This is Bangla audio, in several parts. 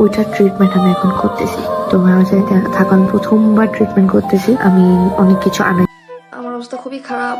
ওইটার ট্রিটমেন্ট আমি এখন করতেছি। তো রাজশাহীতে থাকা আমি প্রথমবার ট্রিটমেন্ট করতেছি। আমি অনেক কিছু আনাই। আমার অবস্থা খুবই খারাপ,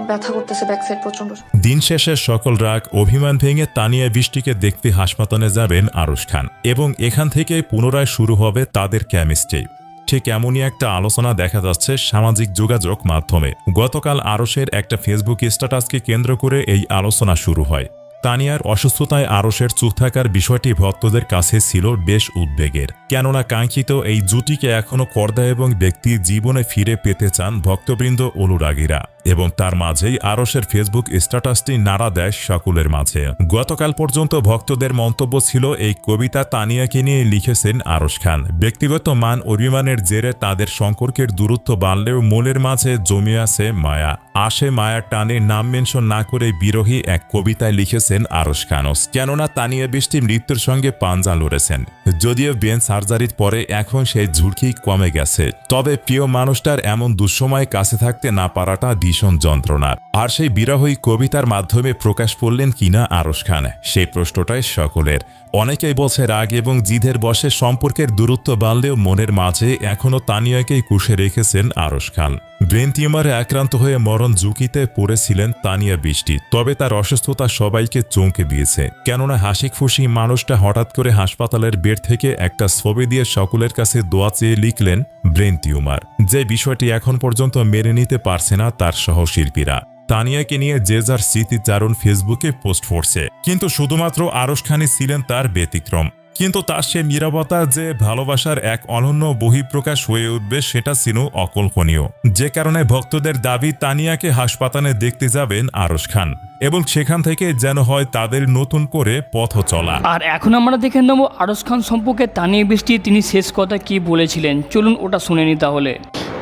ব্যথা করতেছে ব্যাক সাইড প্রচন্ড। দিন শেষে সকল রাগ অভিমান ভেঙে তানিয়া বৃষ্টিকে দেখতে হাসপাতালে যাবেন আরশ খান এবং এখান থেকে পুনরায় শুরু হবে তাদের কেমিস্ট্রি। ঠিক এমনই একটা আলোচনা দেখা যাচ্ছে সামাজিক যোগাযোগ মাধ্যমে। গতকাল আরশের একটা ফেসবুক স্ট্যাটাসকে কেন্দ্র করে এই আলোচনা শুরু হয়। তানিয়ার অসুস্থতায় আরশের চুপ থাকার বিষয়টি ভক্তদের কাছে ছিল বেশ উদ্বেগের, কেননা কাঙ্ক্ষিত এই জুটিকে এখনও কর্দা এবং ব্যক্তির জীবনে ফিরে পেতে চান ভক্তবৃন্দ অনুরাগীরা এবং তার মাঝেই আরশের ফেসবুক স্ট্যাটাসটি নাড়া দেয় সকলের মাঝে। গতকাল পর্যন্ত ভক্তদের মন্তব্য ছিল এই কবিতা তানিয়াকে নিয়ে লিখেছেন আরশ খান। ব্যক্তিগত মান অভিমানের জেরে তাদের সম্পর্কের দূরত্ব বাড়লেও মনের মাঝে জমে আছে মায়া। আসে মায়ার টানে নাম মেনশন না করে বিরোহী এক কবিতায় লিখেছেন আরশ খানস, কেননা তানিয়া বৃষ্টি মৃত্যুর সঙ্গে পাঞ্জা লড়েছেন। যদিও ব্রেন সার্জারির পরে এখন সেই ঝুঁকি কমে গেছে, তবে প্রিয় মানুষটার এমন দুঃসময়ে কাছে থাকতে না পারাটা ভীষণ যন্ত্রণার। আর সেই বিরহী কবিতার মাধ্যমে প্রকাশ করলেন কিনা আরশ খান, সেই প্রশ্নটাই সকলের। অনেকেই বলছে রাগ এবং জিদের বশে সম্পর্কের দূরত্ব বাড়লেও মনের মাঝে এখনও তানিয়াকেই কুশে রেখেছেন আরশ খান। ব্রেন টিউমারে আক্রান্ত হয়ে মরণ ঝুঁকিতে পড়েছিলেন তানিয়া বৃষ্টি, তবে তার অসুস্থতা সবাইকে চমকে দিয়েছে, কেননা হাসি খুশি মানুষটা হঠাৎ করে হাসপাতালের বেড থেকে একটা ছবি দিয়ে সকলের কাছে দোয়া চেয়ে লিখলেন ব্রেন টিউমার, যে বিষয়টি এখন পর্যন্ত মেনে নিতে পারছে না তার সহশিল্পীরা। তানিয়াকে নিয়ে যে যার স্মৃতিচারণ ফেসবুকে পোস্ট করছে, কিন্তু শুধুমাত্র আরশ খানই ছিলেন তার ব্যতিক্রম। কিন্তু তার সে নীরবতা যে ভালোবাসার এক অনন্য বহিঃপ্রকাশ হয়ে উঠবে সেটা ছিল অকল্পনীয়, যে কারণে ভক্তদের দাবি তানিয়াকে হাসপাতালে দেখতে যাবেন আরশ খান এবং সেখান থেকে যেন হয় তাদের নতুন করে পথ চলা। আর এখন আমরা দেখে নেব আরশ খান সম্পর্কে তানিয়া বৃষ্টি তিনি শেষ কথা কি বলেছিলেন, চলুন ওটা শুনে নি তাহলে।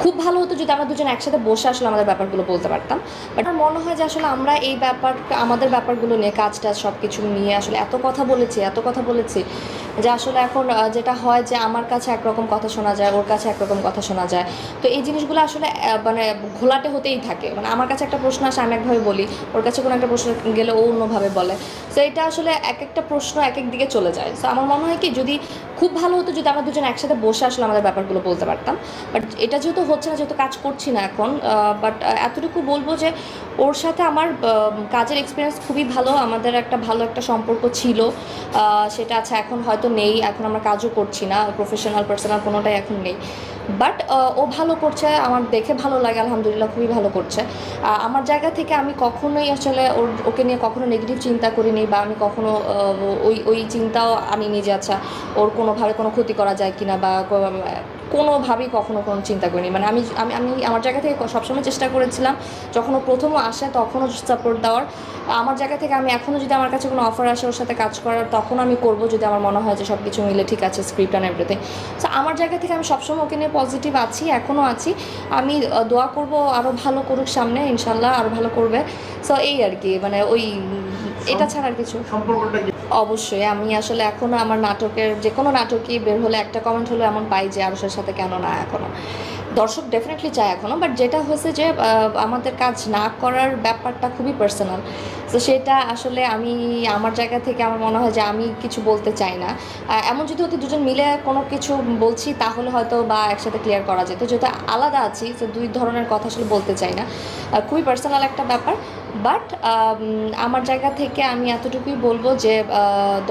খুব ভালো হতো যদি আমরা দুজন একসাথে বসে আসলে আমাদের ব্যাপারগুলো বলতে পারতাম, বাট আমার মনে হয় যে আসলে আমরা এই আমাদের ব্যাপারগুলো নিয়ে কাজটা সব কিছু নিয়ে আসলে এত কথা বলেছি যে আসলে এখন যেটা হয় যে আমার কাছে একরকম কথা শোনা যায়, ওর কাছে একরকম কথা শোনা যায়। তো এই জিনিসগুলো আসলে মানে ঘোলাটে হতেই থাকে, মানে আমার কাছে একটা প্রশ্ন আসে আমি একভাবে বলি, ওর কাছে কোনো একটা প্রশ্ন গেলে ও অন্যভাবে বলে। তো এটা আসলে এক একটা প্রশ্ন এক এক দিকে চলে যায়। তো আমার মনে হয় কি যদি খুব ভালো হতো যদি আমরা দুজন একসাথে বসে আসলে আমাদের ব্যাপারগুলো বলতে পারতাম, বাট এটা যেহেতু হচ্ছে না, যেহেতু কাজ করছি না এখন, বাট এতটুকু বলবো যে ওর সাথে আমার কাজের এক্সপিরিয়েন্স খুবই ভালো, আমাদের একটা ভালো একটা সম্পর্ক ছিল, সেটা আছে এখন হয়তো নেই, এখন আমরা কাজও করছি না, প্রফেশনাল পার্সোনাল কোনোটাই এখন নেই, বাট ও ভালো করছে, আমার দেখে ভালো লাগে, আলহামদুলিল্লাহ খুবই ভালো করছে। আমার জায়গা থেকে আমি কখনোই আসলে ওকে নিয়ে কখনো নেগেটিভ চিন্তা করিনি, বা আমি কখনো ওই চিন্তাও আনিনি যে আচ্ছা ওর কোনোভাবে কোনো ক্ষতি করা যায় কিনা, বা কোনোভাবেই কখনো কোনো চিন্তা করিনি। মানে আমি আমি আমি আমার জায়গা থেকে সবসময় চেষ্টা করেছিলাম যখন ও প্রথমও আসে তখনও সাপোর্ট দেওয়ার। আমার জায়গা থেকে আমি এখনও যদি আমার কাছে কোনো অফার আসে ওর সাথে কাজ করার, তখন আমি করবো যদি আমার মনে হয় যে সব কিছু মিলে ঠিক আছে, স্ক্রিপ্ট অ্যান্ড এভরিথিং। সো আমার জায়গা থেকে আমি সবসময় ওকে নিয়ে পজিটিভ আছি, এখনও আছি। আমি দোয়া করবো আরও ভালো করুক সামনে, ইনশাল্লাহ আরও ভালো করবে। সো এই আর কি, মানে ওই এটা ছাড়া আর কিছু। অবশ্যই আমি আসলে এখনও আমার নাটকের যে কোনো নাটকই বের হলে একটা কমেন্ট হলো এমন পাই যে আরশের সাথে কেন না, এখনও দর্শক ডেফিনেটলি চায় এখনও, বাট যেটা হয়েছে যে আমাদের কাজ না করার ব্যাপারটা খুবই পার্সোনাল। তো সেটা আসলে আমি আমার জায়গা থেকে আমার মনে হয় যে আমি কিছু বলতে চাই না। এমন যদি হতে দুজন মিলে কোনো কিছু বলছি তাহলে হয়তো বা একসাথে ক্লিয়ার করা যেত, যেহেতু আলাদা আছি তো দুই ধরনের কথা আসলে বলতে চাই না, খুবই পার্সোনাল একটা ব্যাপার। বাট আমার জায়গা থেকে আমি এতটুকুই বলবো যে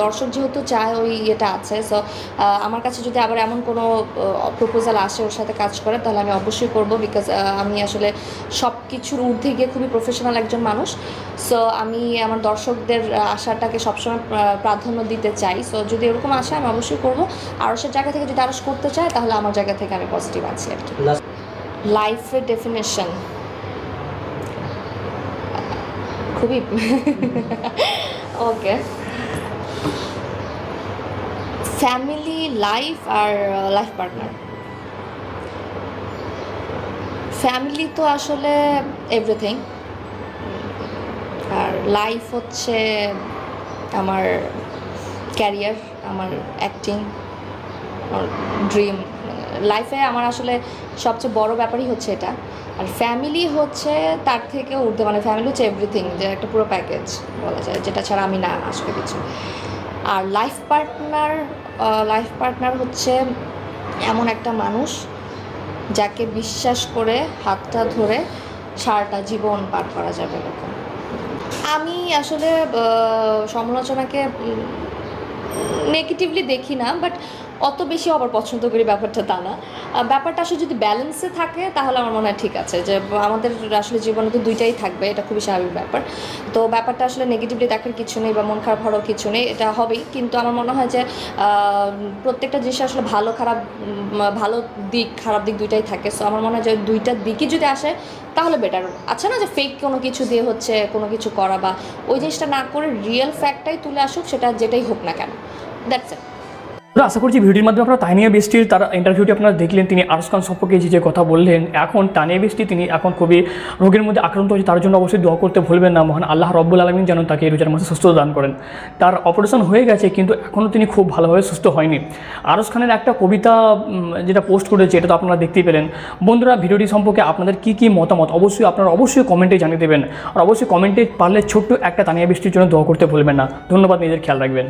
দর্শক যেহেতু চায় ওই ইয়েটা আছে, সো আমার কাছে যদি আবার এমন কোনো প্রপোজাল আসে ওর সাথে কাজ করে তাহলে আমি অবশ্যই করবো, বিকজ আমি আসলে সব কিছুর ঊর্ধ্বে গিয়ে খুবই প্রফেশনাল একজন মানুষ। সো আমি আমার দর্শকদের আশাটাকে সবসময় প্রাধান্য দিতে চাই। সো যদি এরকম আসে আমি অবশ্যই করবো। আরশের জায়গা থেকে যদি আরশ করতে চায় তাহলে আমার জায়গা থেকে আমি পজিটিভ আছি আর কি। লাইফের ডেফিনেশন খুবই ওকে, ফ্যামিলি, লাইফ আর লাইফ পার্টনার। ফ্যামিলি তো আসলে এভরিথিং, আর লাইফ হচ্ছে আমার ক্যারিয়ার, আমার অ্যাক্টিং, আমার ড্রিম। লাইফে আমার আসলে সবচেয়ে বড় ব্যাপারই হচ্ছে এটা। আর ফ্যামিলি হচ্ছে তার থেকে ঊর্ধ্বে, মানে ফ্যামিলি হচ্ছে এভরিথিং, যে একটা পুরো প্যাকেজ বলা যায়, যেটা ছাড়া আমি না আসলে কিছু। আর লাইফ পার্টনার হচ্ছে এমন একটা মানুষ যাকে বিশ্বাস করে হাতটা ধরে সারাটা জীবন পার করা যাবে এরকম। আমি আসলে সমালোচনাকে নেগেটিভলি দেখি না, বাট অত বেশি আবার পছন্দ করি ব্যাপারটা তা না। ব্যাপারটা আসলে যদি ব্যালেন্সে থাকে তাহলে আমার মনে হয় ঠিক আছে, যে আমাদের আসলে জীবনে তো দুইটাই থাকবে, এটা খুবই স্বাভাবিক ব্যাপার। তো ব্যাপারটা আসলে নেগেটিভলি দেখার কিছু নেই বা মন খারাপ হওয়ারও কিছু নেই, এটা হবেই। কিন্তু আমার মনে হয় যে প্রত্যেকটা জিনিস আসলে ভালো দিক খারাপ দিক দুইটাই থাকে। সো আমার মনে হয় যে দুইটা দিকই যদি আসে তাহলে বেটার। আচ্ছা না যে ফেক কোনো কিছু দিয়ে হচ্ছে কোনো কিছু করা, বা ওই জিনিসটা না করে রিয়েল ফ্যাক্টটাই তুলে আসুক, সেটা যেটাই হোক না কেন। That's it. আশা করছি ভিডিওর মাধ্যমে আপনারা তানিয়া বৃষ্টির তার ইন্টারভিউটি আপনারা দেখলেন, তিনি আরশ খান সম্পর্কে যে কথা বললেন। এখন তানিয়া বৃষ্টি তিনি এখন খুবই রোগের মধ্যে আক্রান্ত হয়েছে, তার জন্য অবশ্যই দোয়া করতে ভুলবেন না, মহান আল্লাহ রব্বুল আলামিন যেন তাকে এই রোজার মাসে সুস্থতা দান করেন। তার অপারেশন হয়ে গেছে কিন্তু এখনও তিনি খুব ভালোভাবে সুস্থ হয়নি। আরশ খানের একটা কবিতা যেটা পোস্ট করেছে, এটা তো আপনারা দেখতেই পেলেন। বন্ধুরা, ভিডিওটি সম্পর্কে আপনাদের কী মতামত আপনারা অবশ্যই কমেন্টে জানিয়ে দেবেন। আর অবশ্যই কমেন্টে পারলে ছোট্ট একটা তানিয়া বৃষ্টির জন্য দোয়া করতে ভুলবেন না। ধন্যবাদ, নিজের খেয়াল রাখবেন।